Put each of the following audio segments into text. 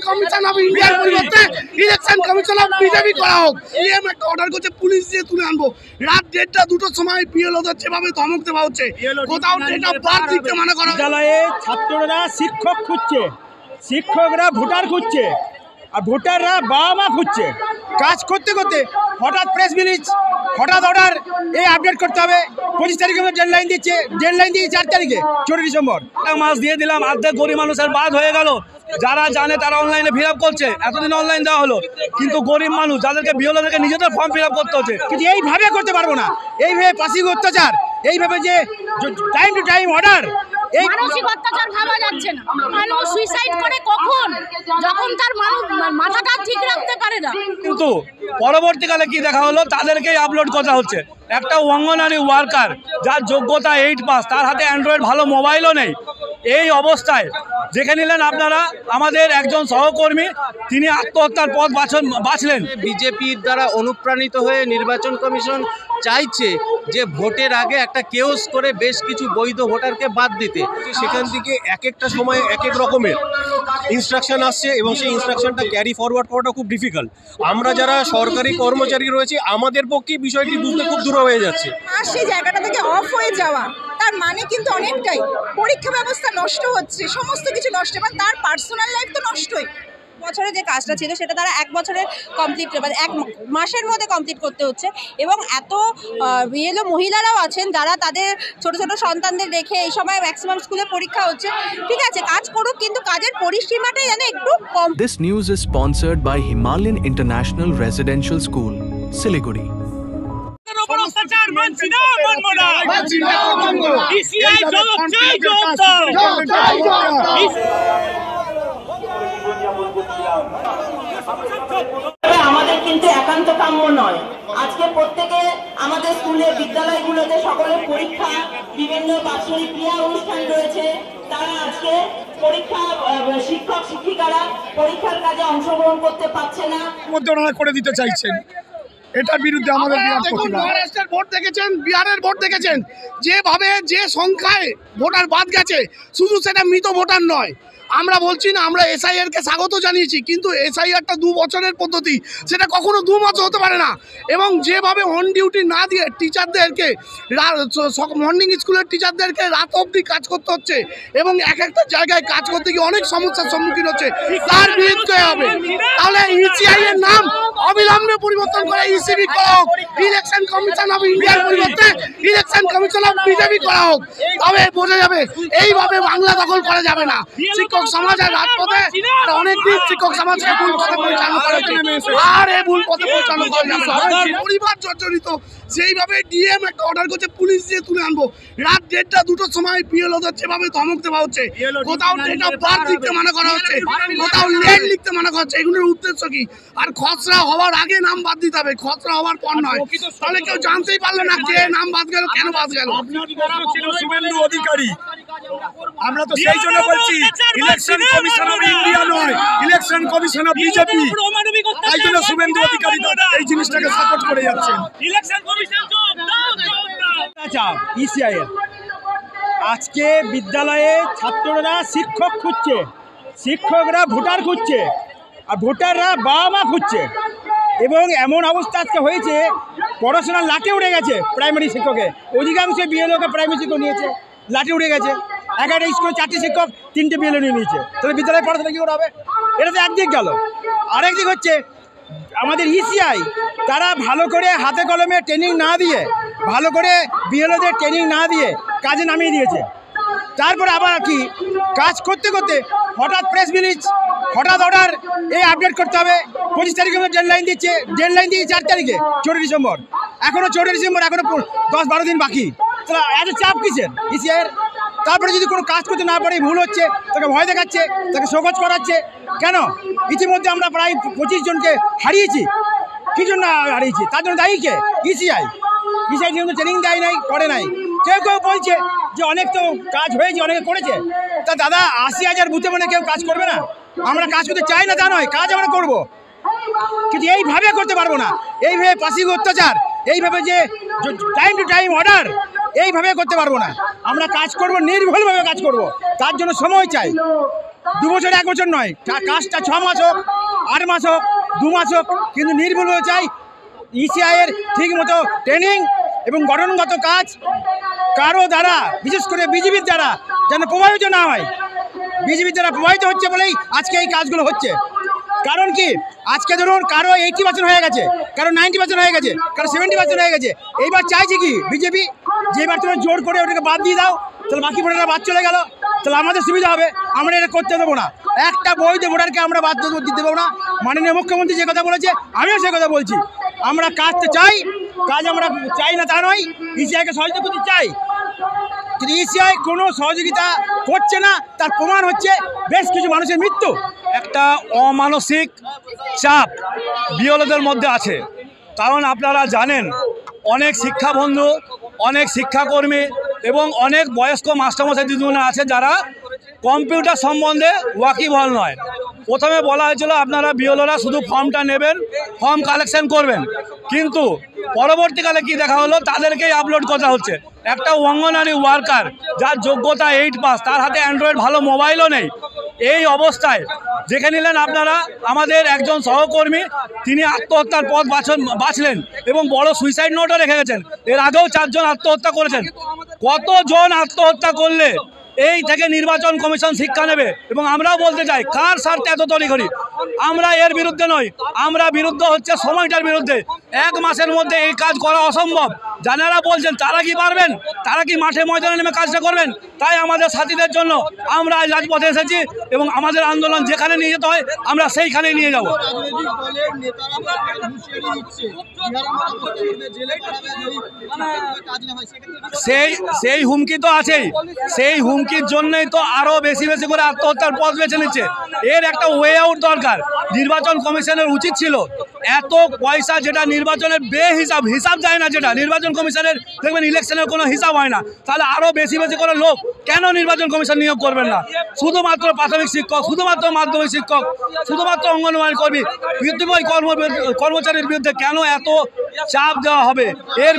Commission of ইন্ডিয়ার পরিবর্তে election commission of BJP করা হোক। ইএম একটা অর্ডার করছে পুলিশ দিয়ে তুলে আনবো। রাত 1:30 2টোর সময় বিএলওদের যেভাবে ধমক দেওয়া হচ্ছে, কোথাও ডেট অফ বার্থ দিতে মানা করা। বিদ্যালয়ে ছাত্ররা শিক্ষক খুঁজছে, শিক্ষকরা ভোটার খুঁজছে, আর ভোটাররা বাবা মা খুঁজছে। কাজ করতে করতে হঠাৎ প্রেস রিলিজ, হঠাৎ অর্ডার, এই আপডেট করতে হবে। 25 তারিখে ডেডলাইন দিচ্ছে, ডেডলাইন দিয়ে 4 তারিখে 4 ডিসেম্বর। মাস দিয়ে দিলাম, অর্ধেক গরিব মানুষের বাদ হয়ে গেল। যারা জানে তারা অনলাইনে ফিল আপ করছে, এতদিন অনলাইন দেওয়া হলো, কিন্তু গরিব মানুষ যাদেরকে বিওলাদেরকে নিজেদের ফর্ম ফিল আপ করতে হচ্ছে। কিন্তু এইভাবে করতে পারবো না, এইভাবে পাশিক অত্যাচার, এইভাবে যে টাইম টু টাইম অর্ডার, এই মানসিক অত্যাচার ভাবা যাচ্ছে না। মানুষ সুইসাইড করে কখন, যখন তার মাথাটা ঠিক রাখতে পারে না। কিন্তু পরবর্তীকালে কি দেখা হলো, তাদেরকেই আপলোড করা হচ্ছে। একটা অঙ্গনারী ওয়ার্কার যার যোগ্যতা 8 পাস, তার হাতে অ্যান্ড্রয়েড ভালো মোবাইলও নেই। এই অবস্থায় দেখে নিলেন আপনারা, আমাদের একজন সহকর্মী তিনি আত্মহত্যার পথ বাছলেন। বিজেপির দ্বারা অনুপ্রাণিত হয়ে নির্বাচন কমিশন চাইছে যে ভোটের আগে একটা কেওস করে বেশ কিছু বৈধ ভোটারকে বাদ দিতে। সেখান থেকে এক একটা সময় এক এক রকমের ইনস্ট্রাকশন আসছে এবং সেই ইনস্ট্রাকশনটা ক্যারি ফরওয়ার্ড করাটা খুব ডিফিকাল্ট। আমরা যারা সরকারি কর্মচারী রয়েছে আমাদের পক্ষে বিষয়টি বুঝতে খুব দূর হয়ে যাচ্ছে। আর সেই জায়গাটা থেকে অফ হয়ে যাওয়া, তার মানে কিন্তু অনেকটাই পরীক্ষা ব্যবস্থা নষ্ট হচ্ছে, সমস্ত কিছু নষ্ট, এবং তার পার্সোনাল লাইফ তো নষ্টই। বছরে যে কাজটা ছিল সেটা তারা 1 বছরের কমপ্লিট, মানে 1 মাসের মধ্যে কমপ্লিট করতে হচ্ছে। এবং এত বিএলও মহিলারাও আছেন যারা তাদের ছোট ছোট সন্তানদের রেখে এই সময় ম্যাক্সিমাম স্কুলে পরীক্ষা হচ্ছে। ঠিক আছে, কাজ করুক, কিন্তু কাজের পরিসীমাটাই যেন একটু কম। This news is sponsored by Himalayan International Residential School, Siliguri. আমাদের কিন্তু একান্ত কাম্য নয়। আজকে প্রত্যেকে আমাদের স্কুলে বিদ্যালয়গুলোতে সকলের পরীক্ষা, বিভিন্ন বাৎসরিক ক্রিয়া অনুষ্ঠান রয়েছে। তারা আজকে পরীক্ষা, শিক্ষক শিক্ষিকারা পরীক্ষার কাজে অংশগ্রহণ করতে পারছে না, মধ্যে করে দিতে চাইছেন। এটার বিরুদ্ধে আমাদের মহারাষ্ট্রের ভোট দেখেছেন, বিহারের ভোট দেখেছেন, যেভাবে যে সংখ্যায় ভোটার বাদ গেছে, শুধু সেটা মৃত ভোটার নয়। আমরা বলছি না, আমরা এসআইআরকে স্বাগত জানিয়েছি, কিন্তু এসআইআরটা 2 বছরের পদ্ধতি, সেটা কখনো 2 মাস হতে পারে না। এবং যেভাবে অন ডিউটি না দিয়ে টিচারদেরকে, মর্নিং স্কুলের টিচারদেরকে রাত অবধি কাজ করতে হচ্ছে, এবং এক একটা জায়গায় কাজ করতে গিয়ে অনেক সমস্যার সম্মুখীন হচ্ছে, তার বিরুদ্ধে হবে। তাহলে ইসিআই এর নাম অবিলম্বে পরিবর্তন করে ইসিবি করা হোক। ইলেকশন কমিশন অফ ইন্ডিয়ার পরিবর্তে ইলেকশন কমিশন অফ বিজেপি করা হোক। তবে বোঝা যাবে এইভাবে বাংলা দখল করা যাবে না। শিক্ষক সমাজ আর রাজপথে অনেকদিন শিক্ষক সমাজকে ভুল পথে পরিচালনা করেছে, আর এই ভুল পথে পরিচালনা করা যাবে না। পরিবার জর্জরিত, সেইভাবে ডিএম একটা অর্ডার করছে পুলিশ দিয়ে তুলে আনবো। রাত 1:30 2টোর সময় বিএলওদের যেভাবে ধমক দেওয়া হচ্ছে, কোথাও ডেট অফ বার্থ লিখতে মানা করা হচ্ছে, কোথাও লেট লিখতে মানা করা হচ্ছে। এগুলোর উদ্দেশ্য কি? আর খসড়া হওয়ার আগে নাম বাদ দিতে হবে, খসড়া হওয়ার পর নয়। তাহলে কেউ জানতেই পারলো না যে নাম বাদ গেল, কেন বাদ গেল। শুভেন্দু অধিকারী, আমরা তো সেই জন্য বলছি ইলেকশন কমিশন অফ ইন্ডিয়া নয়, ইলেকশন কমিশন অফ বিজেপি। তাই জন্য শুভেন্দু অধিকারী এই জিনিসটাকে সাপোর্ট করে যাচ্ছেন। আজকে বিদ্যালয়ে ছাত্ররা শিক্ষক খুঁজছে, শিক্ষকরা ভোটার খুঁজছে, আর ভোটাররা বাবা মা খুঁজছে। এবং এমন অবস্থা আজকে হয়েছে, পড়াশোনার লাঠি উড়ে গেছে প্রাইমারি শিক্ষকের। অধিকাংশ বিএলওকে প্রাইমারি শিক্ষক নিয়েছে, লাঠি উড়ে গেছে। 11টা স্কুলে 4টে শিক্ষক 3টে বিএলও নিয়ে নিয়েছে। তাহলে বিদ্যালয়ে পড়াশোনা কী করে হবে? এটা তো একদিক গেল। আরেক দিক হচ্ছে আমাদের ইসিআই, তারা ভালো করে হাতে কলমে ট্রেনিং না দিয়ে, ভালো করে বিএলওদের ট্রেনিং না দিয়ে কাজে নামিয়ে দিয়েছে। তারপরে আবার কি, কাজ করতে করতে হঠাৎ প্রেস রিলিজ, হঠাৎ অর্ডার, এই আপডেট করতে হবে। 25 তারিখে ডেডলাইন দিচ্ছে, ডেডলাইন দিয়ে 4 তারিখে 4 ডিসেম্বর। এখনও 4 ডিসেম্বর, এখনও 10-12 দিন বাকি। তাহলে এত চাপ কিসের ইসিআইয়ের? তারপরে যদি কোনো কাজ করতে না পারে, ভুল হচ্ছে, তাকে ভয় দেখাচ্ছে, তাকে শোকজ করাচ্ছে। কেন? ইতিমধ্যে আমরা প্রায় 25 জনকে হারিয়েছি। কী জন্য হারিয়েছি? তার জন্য দায়ী কে? ইসিআই। ইসিআই কিন্তু ট্রেনিং দেয় নাই, করে নাই। কেউ কেউ বলছে যে অনেক তো কাজ হয়েছে, অনেকে করেছে। তা দাদা, 80,000 বুথে মানে কেউ কাজ করবে না? আমরা কাজ করতে চাই না তা নয়, কাজ আমরা করব, কিন্তু এইভাবে করতে পারবো না। এইভাবে পাশিক অত্যাচার, এইভাবে যে টাইম টু টাইম অর্ডার, এইভাবে করতে পারবো না। আমরা কাজ করব, নির্ভুলভাবে কাজ করব, তার জন্য সময় চাই। 2 বছর 1 বছর নয়, কাজটা 6 মাস হোক, 8 মাস হোক, 2 মাস হোক, কিন্তু নির্ভুল চাই ইসিআইয়ের ঠিক মতো ট্রেনিং এবং গঠনগত কাজ কারো দ্বারা, বিশেষ করে বিজেপির দ্বারা যেন প্রভাবিত না হয়। বিজেপির দ্বারা প্রভাবিত হচ্ছে বলেই আজকে এই কাজগুলো হচ্ছে। কারণ কি, আজকে ধরুন কারো 80% হয়ে গেছে, কারো 90% হয়ে গেছে, কারো 70% হয়ে গেছে। এইবার চাইছে কি বিজেপি, যে এবার তুমি জোর করে ওটাকে বাদ দিয়ে দাও, তাহলে বাকি ভোটাররা বাদ চলে গেল, তাহলে আমাদের সুবিধা হবে। আমরা এটা করতে দেবো না, একটা বৈধ ভোটারকে আমরা বাদ দিতে দেবো না। মাননীয় মুখ্যমন্ত্রী যে কথা বলেছে, আমিও সে কথা বলছি। আমরা কাজটা চাই, কাজ আমরা চাই না তা নয়, ইসিআইকে সহযোগিতা করতে চাই, কিন্তু ইসিআই কোনো সহযোগিতা করছে না। তার প্রমাণ হচ্ছে বেশ কিছু মানুষের মৃত্যু। একটা অমানসিক চাপ বিএলওদের মধ্যে আছে। কারণ আপনারা জানেন, অনেক শিক্ষাবন্ধু, অনেক শিক্ষাকর্মী এবং অনেক বয়স্ক মাস্টারমশাই দিদিমণি আছে যারা কম্পিউটার সম্বন্ধে ওয়াকিবহাল নয়। প্রথমে বলা হয়েছিল আপনারা বিএলওরা শুধু ফর্মটা নেবেন, ফর্ম কালেকশন করবেন, কিন্তু পরবর্তীকালে কি দেখা হলো, তাদেরকেই আপলোড করা হচ্ছে। একটা অঙ্গনওয়াড়ি ওয়ার্কার যার যোগ্যতা 8 পাস, তার হাতে অ্যান্ড্রয়েড ভালো মোবাইলও নেই। এই অবস্থায় দেখে নিলেন আপনারা, আমাদের একজন সহকর্মী তিনি আত্মহত্যার পথ বাছলেন এবং বড় সুইসাইড নোটও রেখে গেছেন। এর আগেও 4 জন আত্মহত্যা করেছেন। কতজন আত্মহত্যা করলে এই থেকে নির্বাচন কমিশন শিক্ষা নেবে? এবং আমরাও বলতে চাই, কার স্বার্থে এত তড়িঘড়ি? আমরা এর বিরুদ্ধে নই, আমরা বিরুদ্ধে হচ্ছে সময়টার বিরুদ্ধে। 1 মাসের মধ্যে এই কাজ করা অসম্ভব। যারা বলছেন তারা কি পারবেন? তারা কি মাঠে ময়দানে নেমে কাজটা করবেন? তাই আমাদের সাথীদের জন্য আমরা আজ রাজপথে এসেছি এবং আমাদের আন্দোলন যেখানে নিয়ে যেতে হয় আমরা সেইখানেই নিয়ে যাব। সেই হুমকি তো আছেই, সেই হুমকির জন্যই তো আরও বেশি বেশি করে আত্মহত্যার পথ বেছে নিচ্ছে। এর একটা ওয়ে আউট দরকার। নির্বাচন কমিশনের উচিত ছিল এত পয়সা, যেটা নির্বাচনের হিসাব যায় না, যেটা নির্বাচন কমিশনের দেখবেন ইলেকশনের কোনো হিসাব হয় না, তাহলে আরও বেশি বেশি করে লোক কেন নির্বাচন কমিশন নিয়োগ করবেন না? শুধুমাত্র প্রাথমিক শিক্ষক, শুধুমাত্র মাধ্যমিক শিক্ষক, শুধুমাত্র অঙ্গনওয়াড়ি কর্মী, বিদ্যুৎ কর্মচারীর বিরুদ্ধে কেন এত চাপ দেওয়া হবে? এর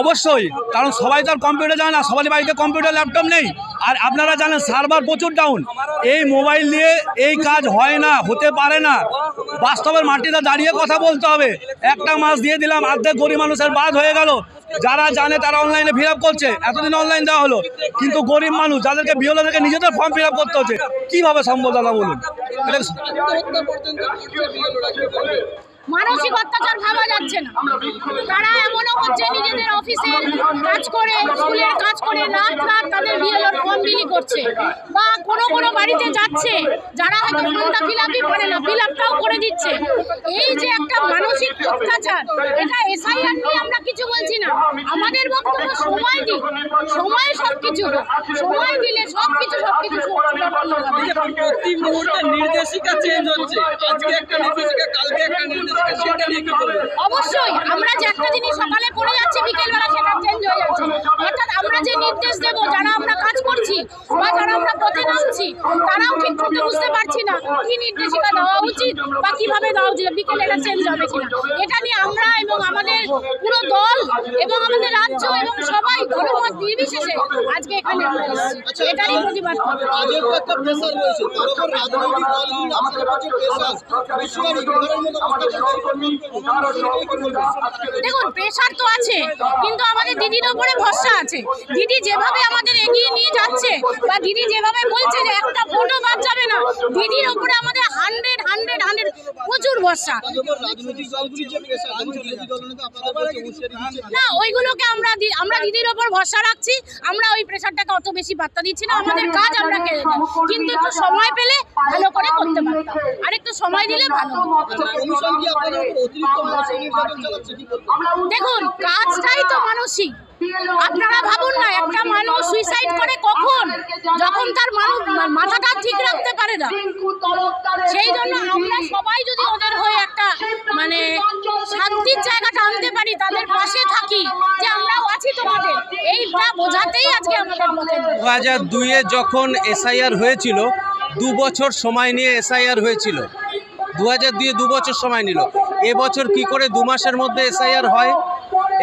অবশ্যই, কারণ সবাই তো আর কম্পিউটার জানে না, সবাই বাড়িতে কম্পিউটার ল্যাপটপ নেই। আর আপনারা জানেন সার্ভার প্রচুর ডাউন। এই মোবাইল দিয়ে এই কাজ হয় না, হতে পারে না। বাস্তবের মাটিতে দাঁড়িয়ে কথা বলতে হবে। 1 মাস দিয়ে দিলাম, অর্ধেক গরিব মানুষের বাদ হয়ে গেল। যারা জানে তারা অনলাইনে ফিল আপ করছে, এতদিন অনলাইন দেওয়া হলো, কিন্তু গরিব মানুষ যাদেরকে বিএলওদেরকে নিজেদের ফর্ম ফিল আপ করতে হচ্ছে, কীভাবে সম্ভব দাদা বলুন? মানসিক অত্যাচার ভাবা যাচ্ছে না। তারা এমনও হচ্ছে নিজেদের অফিসে কাজ করে, স্কুলের কাজ করে রাত তাদের বিএলওর ফর্ম বিলি করছে, বা কোনো বাড়িতে যাচ্ছে যারা হয়তো ফর্মটা ফিল আপই করে না, ফিল আপটাও করে দিচ্ছে। এই যে একটা মানসিক অত্যাচার, এটা এসআইআর নিয়ে আমরা কিছু বলছি না। আমাদের বক্তব্য সময় দিই, সময় সব কিছু, সময় দিলে সব কিছু প্রতি মুহূর্তে নির্দেশিকা চেঞ্জ হচ্ছে। আজকে একটা নির্দেশিকা, কালকে একটা নির্দেশিকা। অবশ্যই আমরা যে একটা জিনিস সকালে পড়ে যাচ্ছে, বিকেলবেলা সেটা চেঞ্জ হয়ে যাচ্ছে। অর্থাৎ আমরা যে নির্দেশ দেব, যারা আমরা কাজ করছি বা যারা আমরা পথে নামছি, তারাও ঠিক করতে বুঝতে পারছি না কি নির্দেশিকা দেওয়া উচিত বা কিভাবে দেওয়া উচিত, বিকেলে এটা চেঞ্জ হবে কিনা। এটা নিয়ে আমরা এবং আমাদের পুরো দল এবং আমাদের রাজ্য এবং সবাই ধর্মমত নির্বিশেষে আজকে এখানে আমরা এসেছি, এটারই প্রতিবাদ করব। দেখুন, প্রেশার তো আছে, কিন্তু আমাদের দিদির ওপরে ভরসা আছে। দিদি যেভাবে আমাদের এগিয়ে নিয়ে যাচ্ছে বা দিদি যেভাবে বলছে যে একটা ভোটও বাদ যাবে না, দিদির ওপরে আমাদের 100 প্রচুর ভরসা। না, ওইগুলোকে আমরা দিদির ওপর ভরসা রাখছি। আমরা ওই প্রেশারটাকে অত বেশি বার্তা দিচ্ছি না। আমাদের কাজ আমরা করে যাই, কিন্তু একটু সময় পেলে ভালো করে করতে পারতাম, আর একটু সময় দিলে ভালো। দেখুন, কাজটাই তো মানসিক। আপনারা ভাবুন না, একটা মানুষ সুইসাইড করে কখন, যখন তার মাথাটা ঠিক রাখতে পারে না। সেই জন্য আমরা সবাই যদি ওদের হয়ে একটা শান্তির জায়গাটা আনতে পারি, তাদের পাশে থাকি, যে আমরাও আছি তোমাদের, এইটা বোঝাতেই আজকে আমাদের মধ্যে। 2002-এ যখন এসআইআর হয়েছিল, 2 বছর সময় নিয়ে এসআইআর হয়েছিল। 2002-এ 2 বছর সময় নিল। এবছর কি করে 2 মাসের মধ্যে এসআইআর হয়?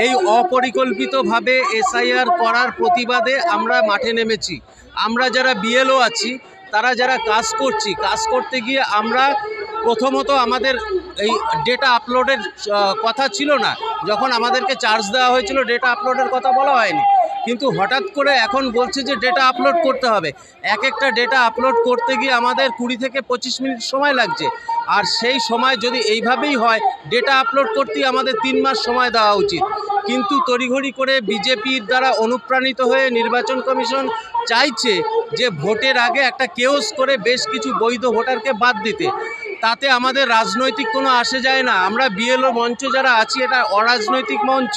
এই অপরিকল্পিতভাবে এসআইআর করার প্রতিবাদে আমরা মাঠে নেমেছি। আমরা যারা বিএলও আছি, তারা যারা কাজ করতে গিয়ে আমরা প্রথমত আমাদের এই ডেটা আপলোডের কথা ছিল না। যখন আমাদেরকে চার্জ দেওয়া হয়েছিল ডেটা আপলোডের কথা বলা হয়নি, কিন্তু হঠাৎ করে এখন বলছে যে ডেটা আপলোড করতে হবে। একটা ডেটা আপলোড করতে গিয়ে আমাদের 20 থেকে 25 মিনিট সময় লাগছে। আর সেই সময় যদি এইভাবেই হয়, ডেটা আপলোড করতেই আমাদের 3 মাস সময় দেওয়া উচিত। কিন্তু তড়িঘড়ি করে বিজেপির দ্বারা অনুপ্রাণিত হয়ে নির্বাচন কমিশন চাইছে যে ভোটের আগে একটা কেওস করে বেশ কিছু বৈধ ভোটারকে বাদ দিতে। তাতে আমাদের রাজনৈতিক কোনো আসে যায় না। আমরা বিএলও মঞ্চ যারা আছি, এটা অরাজনৈতিক মঞ্চ।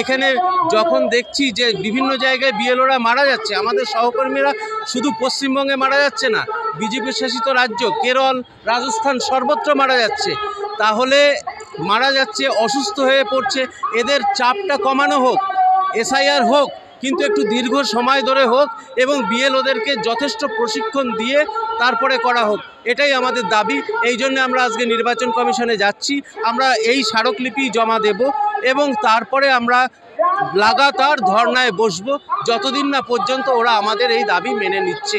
এখানে যখন দেখছি যে বিভিন্ন জায়গায় বিএলওরা মারা যাচ্ছে, আমাদের সহকর্মীরা শুধু পশ্চিমবঙ্গে মারা যাচ্ছে না, বিজেপি শাসিত রাজ্য কেরল, রাজস্থান সর্বত্র মারা যাচ্ছে। তাহলে মারা যাচ্ছে, অসুস্থ হয়ে পড়ছে, এদের চাপটা কমানো হোক, এসআইআর হোক, কিন্তু একটু দীর্ঘ সময় ধরে হোক এবং বিএলওদেরকে যথেষ্ট প্রশিক্ষণ দিয়ে তারপরে করা হোক, এটাই আমাদের দাবি। এই জন্য আমরা আজকে নির্বাচন কমিশনে যাচ্ছি। আমরা এই স্মারকলিপি জমা দেব এবং তারপরে আমরা লাগাতার ধর্নায় বসবো যতদিন না পর্যন্ত ওরা আমাদের এই দাবি মেনে নিচ্ছে।